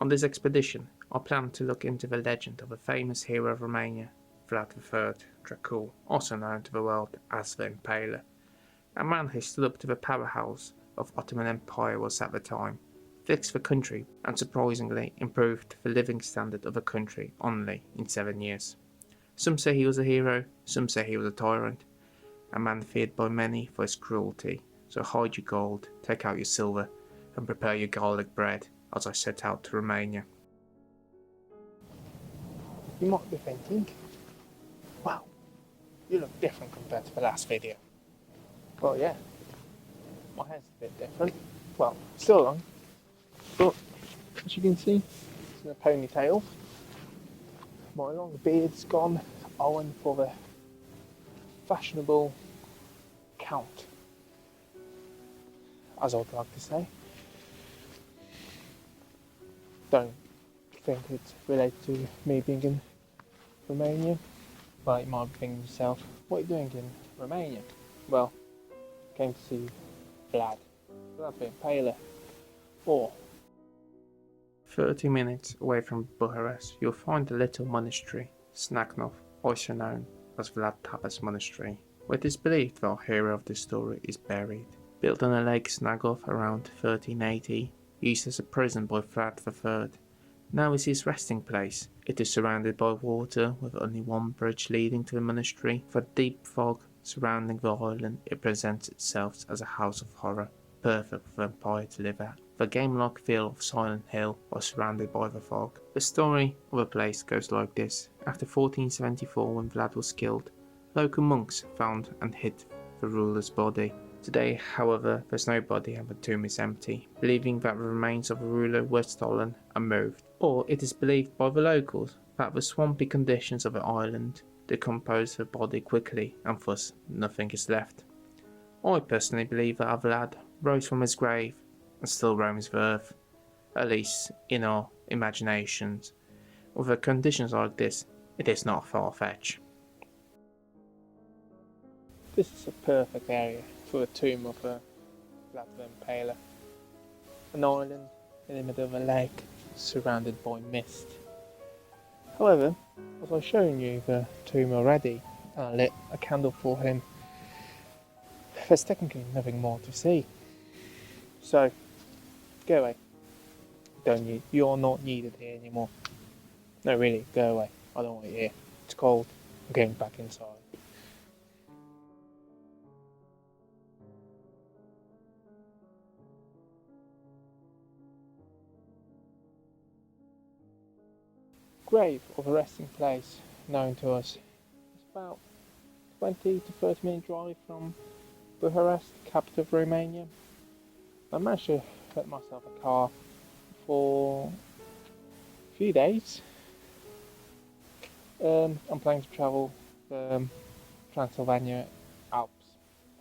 On this expedition, I planned to look into the legend of a famous hero of Romania, Vlad III Dracula, also known to the world as the Impaler, a man who stood up to the powerhouse of Ottoman Empire was at the time, fixed the country and surprisingly improved the living standard of the country only in 7 years. Some say he was a hero, some say he was a tyrant, a man feared by many for his cruelty, so hide your gold, take out your silver, and prepare your garlic bread as I set out to Romania. You might be thinking, wow, you look different compared to the last video. Well, yeah, my hair's a bit different. Well, still long, but as you can see, it's in a ponytail. My long beard's gone. I went for the fashionable count, as I'd like to say. Don't think it's related to me being in Romania. Well, you might be thinking to yourself, what are you doing in Romania? Well, came to see Vlad the Impaler. Or 30 minutes away from Bucharest, you'll find a little monastery, Snagnov, also known as Vlad Tepes Monastery, where it is believed the hero of this story is buried. Built on a lake Snagov around 1380, used as a prison by Vlad III, now is his resting place. It is surrounded by water with only one bridge leading to the monastery. For deep fog surrounding the island, it presents itself as a house of horror, perfect for a vampire to live at. The game-like feel of Silent Hill was surrounded by the fog. The story of the place goes like this. After 1474, when Vlad was killed, local monks found and hid the ruler's body. Today, however, there's no body and the tomb is empty, believing that the remains of the ruler were stolen and moved. Or it is believed by the locals that the swampy conditions of the island decompose the body quickly and thus nothing is left. I personally believe that Vlad rose from his grave and still roams the earth, at least in our imaginations. With the conditions like this, it is not far-fetched. This is a perfect area for a tomb of Vlad the Impaler. An island in the middle of a lake, surrounded by mist. However, as I've shown you the tomb already, and I lit a candle for him, there's technically nothing more to see. So, go away. You're not needed here anymore. No, really, go away. I don't want you here. It's cold. I'm going back inside. Grave of a resting place known to us. It's about 20 to 30 minute drive from Bucharest, capital of Romania. I managed to get myself a car for a few days. I'm planning to travel Transylvania Alps.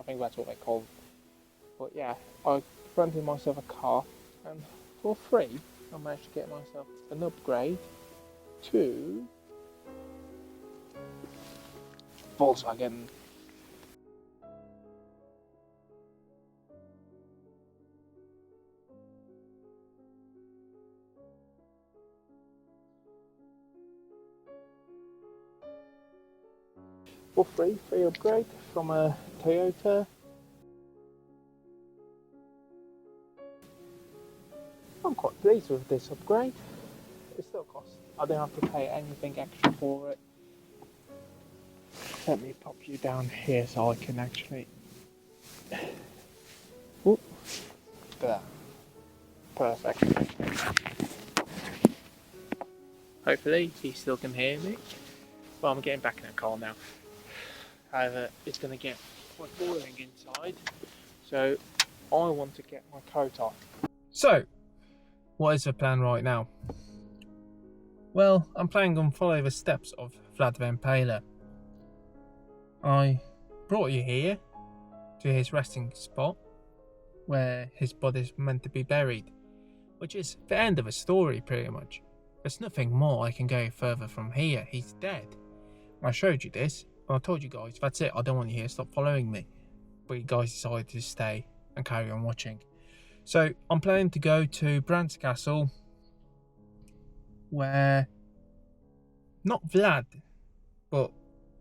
I think that's what they call it. But yeah, I rented myself a car and for free I managed to get myself an upgrade to Volkswagen. For free upgrade from a Toyota. I'm quite pleased with this upgrade. It still costs. I don't have to pay anything extra for it. Let me pop you down here so I can actually. Ooh. There. Perfect. Hopefully you still can hear me. Well, I'm getting back in the car now. However, it's going to get quite boiling inside, so I want to get my coat off. So, what is the plan right now? Well, I'm planning on following the steps of Vlad the Impaler. I brought you here to his resting spot, where his body's meant to be buried, which is the end of the story pretty much. There's nothing more I can go further from here. He's dead. I showed you this, and I told you guys, that's it, I don't want you here, stop following me. But you guys decided to stay and carry on watching. So I'm planning to go to Dracula Castle, where not Vlad, but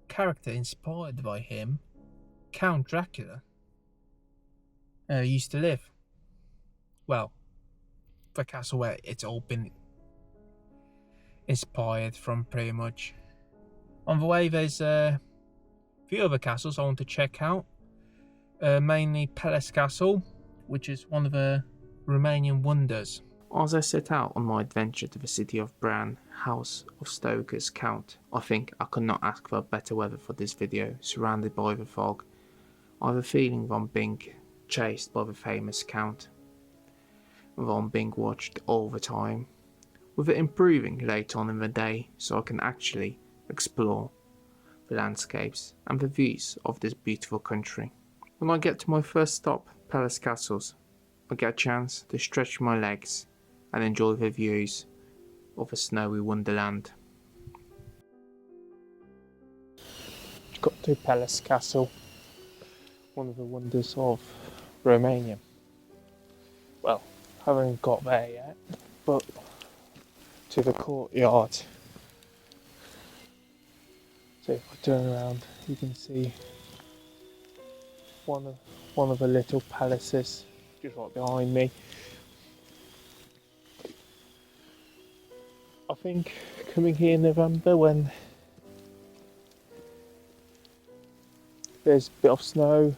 character inspired by him, Count Dracula, used to live. Well, the castle where it's all been inspired from, pretty much. On the way, there's a few other castles I want to check out, mainly Peles Castle, which is one of the Romanian wonders. As I set out on my adventure to the city of Bran, House of Stoker's Count, I think I could not ask for better weather for this video, surrounded by the fog. I have a feeling that I'm being chased by the famous Count, that I'm being watched all the time, with it improving later on in the day so I can actually explore the landscapes and the views of this beautiful country. When I get to my first stop, Palace Castles, I get a chance to stretch my legs and enjoy the views of a snowy wonderland. Got to Peles Castle, one of the wonders of Romania. Well, haven't got there yet, but to the courtyard. So if I turn around, you can see one of the little palaces just right behind me. I think coming here in November, when there's a bit of snow on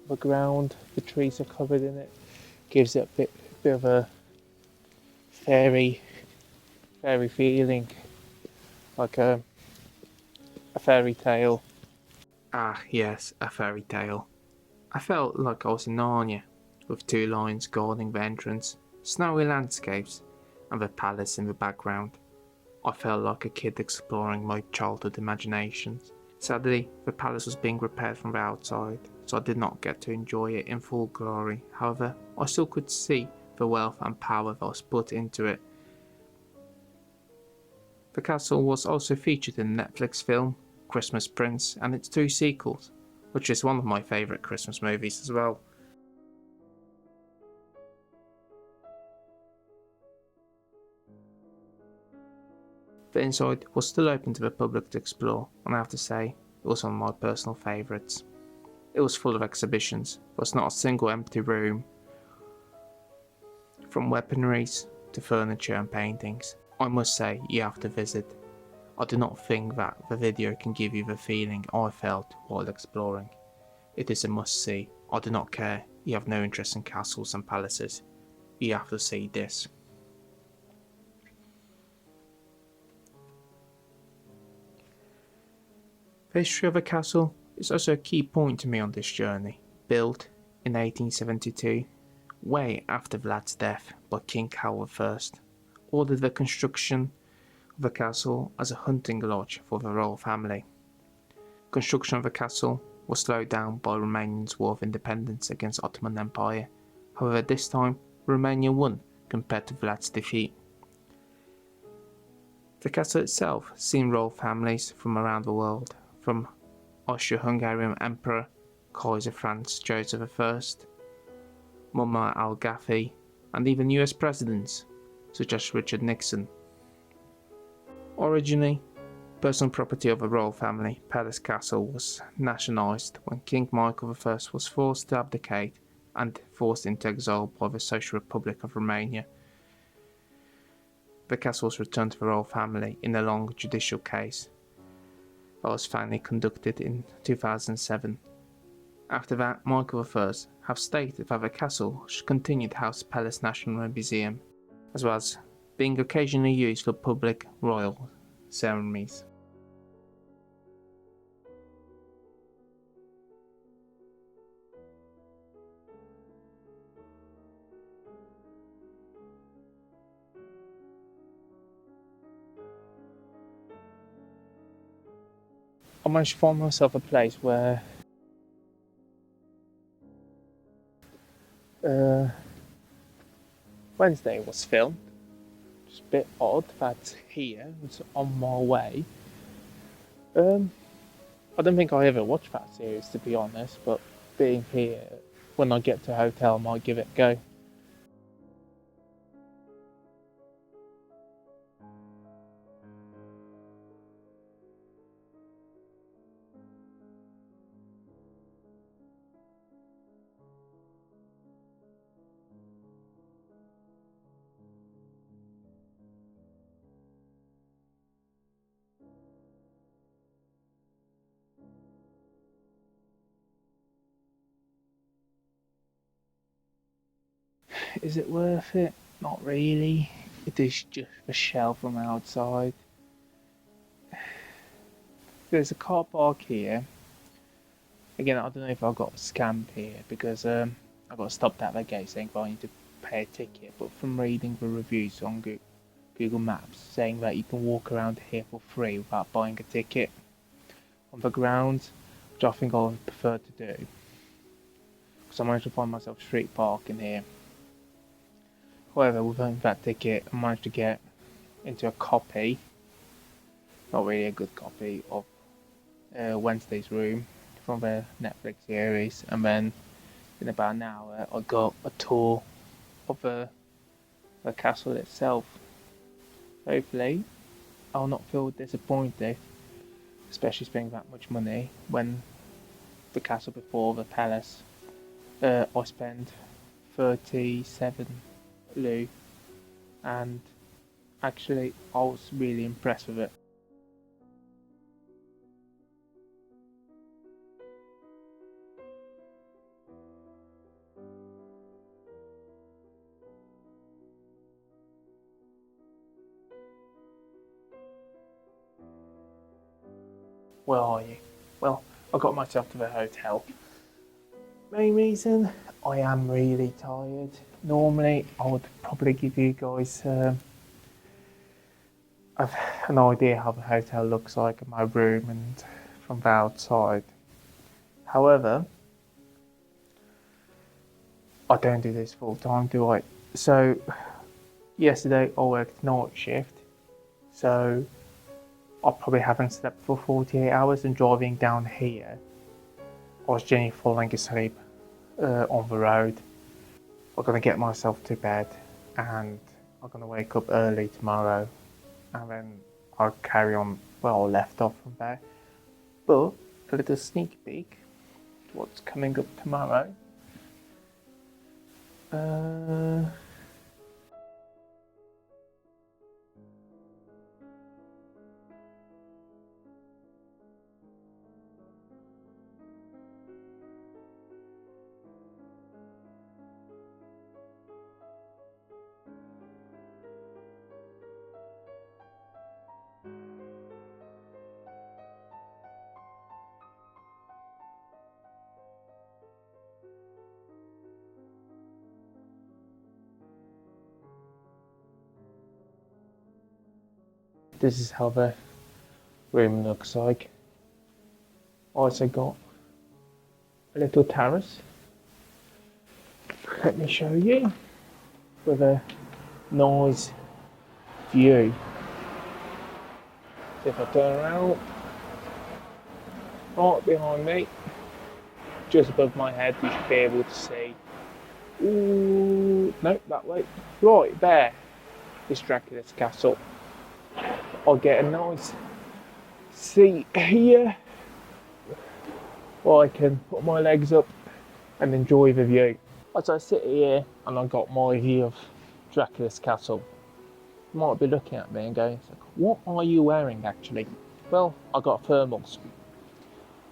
the ground, the trees are covered in it, gives it a bit of a fairy feeling, like a fairy tale. Ah yes, a fairy tale. I felt like I was in Narnia, with two lions guarding the entrance, snowy landscapes, and the palace in the background. I felt like a kid exploring my childhood imaginations. Sadly, the palace was being repaired from the outside, so I did not get to enjoy it in full glory. However, I still could see the wealth and power that was put into it. The castle was also featured in the Netflix film Christmas Prince and its two sequels, which is one of my favourite Christmas movies as well. The inside was still open to the public to explore, and I have to say, it was one of my personal favourites. It was full of exhibitions, there was not a single empty room, from weaponries to furniture and paintings. I must say, you have to visit. I do not think that the video can give you the feeling I felt while exploring. It is a must see. I do not care, you have no interest in castles and palaces. You have to see this. The history of the castle is also a key point to me on this journey. Built in 1872, way after Vlad's death by King Howard I, ordered the construction of the castle as a hunting lodge for the royal family. Construction of the castle was slowed down by Romania's war of independence against Ottoman Empire. However, this time Romania won compared to Vlad's defeat. The castle itself seen royal families from around the world, from Austro-Hungarian Emperor Kaiser Franz Joseph I, Muammar al-Gaddafi, and even US presidents such as Richard Nixon. Originally personal property of the royal family, Peles Castle was nationalised when King Michael I was forced to abdicate and forced into exile by the Social Republic of Romania. The castle was returned to the royal family in a long judicial case that was finally conducted in 2007. After that, Michael I have stated that the castle should continue to house Peles National Museum, as well as being occasionally used for public royal ceremonies. I managed to find myself a place where Wednesday was filmed. Just a bit odd that here it's on my way. I don't think I ever watched that series, to be honest, but being here, when I get to a hotel, I might give it a go. Is it worth it? Not really. It is just a shell from outside. There's a car park here. Again, I don't know if I got scammed here because I got stopped at the gate saying I need to pay a ticket. But from reading the reviews on Google Maps saying that you can walk around here for free without buying a ticket on the grounds, which I think I would prefer to do. Because I managed to find myself street parking here. However, without that ticket, I managed to get into a copy, not really a good copy, of Wednesday's Room from the Netflix series, and then in about an hour I got a tour of the castle itself. Hopefully I'll not feel disappointed, especially spending that much money when the castle before, the Peles, I spent 37 leu, and actually I was really impressed with it. Where are you? Well, I got myself to the hotel. Main reason, I am really tired. Normally, I would probably give you guys an idea how the hotel looks like in my room and from the outside. However, I don't do this full time, do I? So, yesterday I worked night shift, so I probably haven't slept for 48 hours, and driving down here, I was generally falling asleep on the road. I'm going to get myself to bed and I'm going to wake up early tomorrow, and then I'll carry on where I left off from there. But a little sneak peek to what's coming up tomorrow. This is how the room looks like. Also got a little terrace. Let me show you with a nice view. So if I turn around, right behind me, just above my head, you should be able to see. Ooh, no, that way. Right there is Dracula's Castle. I'll get a nice seat here where I can put my legs up and enjoy the view. As I sit here and I got my view of Dracula's Castle, you might be looking at me and going, what are you wearing actually? Well, I got thermals.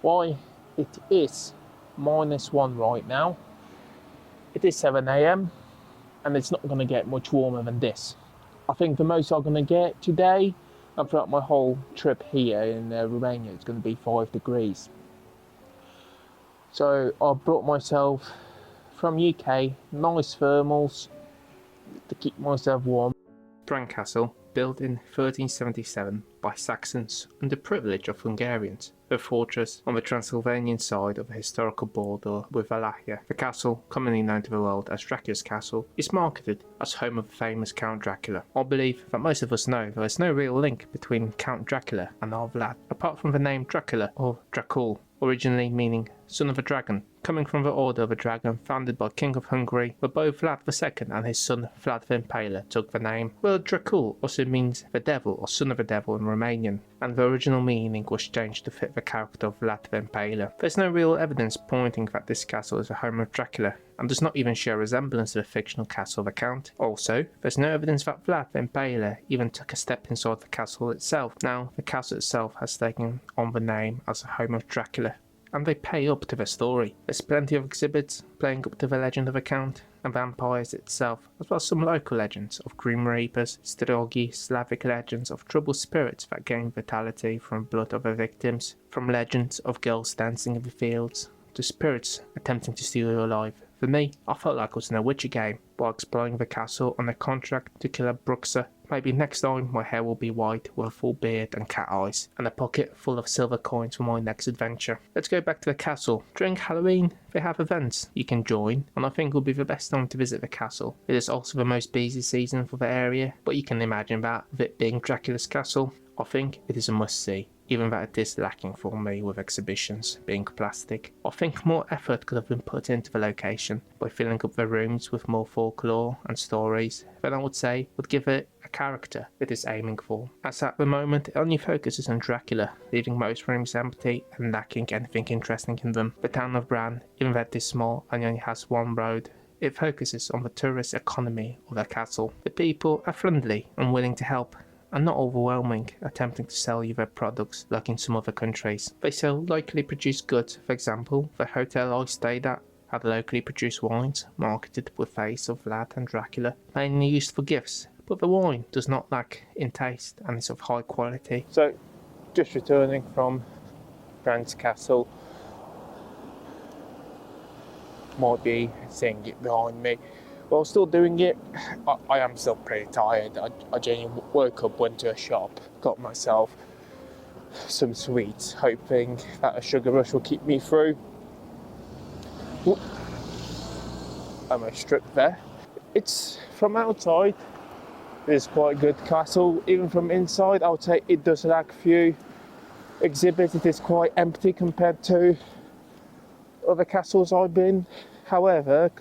Why? It is -1 right now. It is 7 AM and it's not going to get much warmer than this. I think the most I'm going to get today and throughout my whole trip here in Romania, it's going to be 5 degrees. So I brought myself from UK nice thermals to keep myself warm. Dracula Castle, built in 1377 by Saxons under privilege of Hungarians. The fortress on the Transylvanian side of the historical border with Wallachia. The castle, commonly known to the world as Dracula's Castle, is marketed as home of the famous Count Dracula. I believe that most of us know there is no real link between Count Dracula and our Vlad, apart from the name Dracula or Dracul, originally meaning son of a dragon, coming from the Order of a Dragon founded by King of Hungary, where both Vlad II and his son Vlad the Impaler took the name. Well, Dracul also means the devil or son of a devil in Romanian, and the original meaning was changed to fit the character of Vlad the Impaler. There's no real evidence pointing that this castle is the home of Dracula, and does not even show resemblance to the fictional castle of the Count. Also, there's no evidence that Vlad the Impaler even took a step inside the castle itself. Now, the castle itself has taken on the name as the home of Dracula, and they pay up to the story. There's plenty of exhibits playing up to the legend of the Count, and vampires itself, as well as some local legends of grim reapers, Strogi, Slavic legends of troubled spirits that gain vitality from blood of their victims, from legends of girls dancing in the fields, to spirits attempting to steal your life. For me, I felt like I was in a Witcher game, while exploring the castle on a contract to kill a Bruxa. Maybe next time my hair will be white with a full beard and cat eyes, and a pocket full of silver coins for my next adventure. Let's go back to the castle. During Halloween, they have events you can join, and I think it will be the best time to visit the castle. It is also the most busy season for the area, but you can imagine that, with it being Dracula's castle, I think it is a must-see. Even that it is lacking for me with exhibitions being plastic. I think more effort could have been put into the location by filling up the rooms with more folklore and stories that I would say would give it a character it is aiming for. As at the moment, it only focuses on Dracula, leaving most rooms empty and lacking anything interesting in them. The town of Bran, even though it is small and only has one road, it focuses on the tourist economy of the castle. The people are friendly and willing to help, and not overwhelming, attempting to sell you their products like in some other countries. They sell locally produced goods. For example, the hotel I stayed at had locally produced wines marketed with the face of Vlad and Dracula, mainly used for gifts, but the wine does not lack in taste and is of high quality. So, just returning from Bran's Castle, might be seeing it behind me. While still doing it, I am still pretty tired. I genuinely woke up, went to a shop, got myself some sweets, hoping that a sugar rush will keep me through. Almost tripped there. It's from outside, it's quite a good castle. Even from inside, I would say it does lack a few exhibits. It is quite empty compared to other castles I've been. However,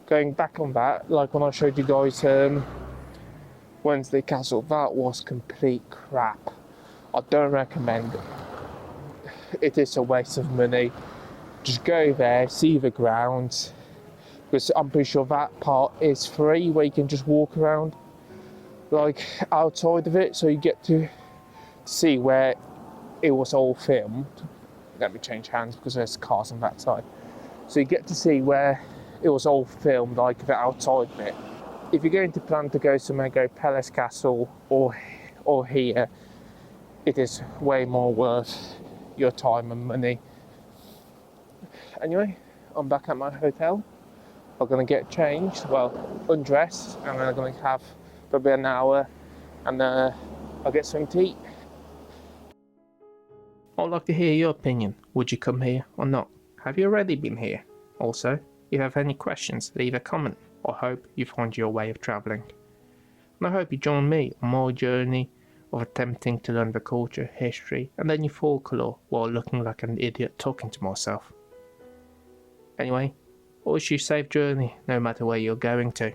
going back on that, like when I showed you guys Wednesday Castle, that was complete crap. I don't recommend it. It is a waste of money. Just go there, see the grounds, because I'm pretty sure that part is free, where you can just walk around like outside of it, so you get to see where it was all filmed. Let me change hands because there's cars on that side. So you get to see where it was all filmed, like the outside bit. If you're going to plan to go somewhere, go Peles Castle or here, it is way more worth your time and money. Anyway, I'm back at my hotel. I'm gonna get changed, well, undressed, and then I'm gonna have probably an hour, and I'll get something to eat. I'd like to hear your opinion. Would you come here or not? Have you already been here? Also, if you have any questions, leave a comment. I hope you find your way of travelling. And I hope you join me on my journey of attempting to learn the culture, history, and then your folklore while looking like an idiot talking to myself. Anyway, I wish you a safe journey no matter where you're going to.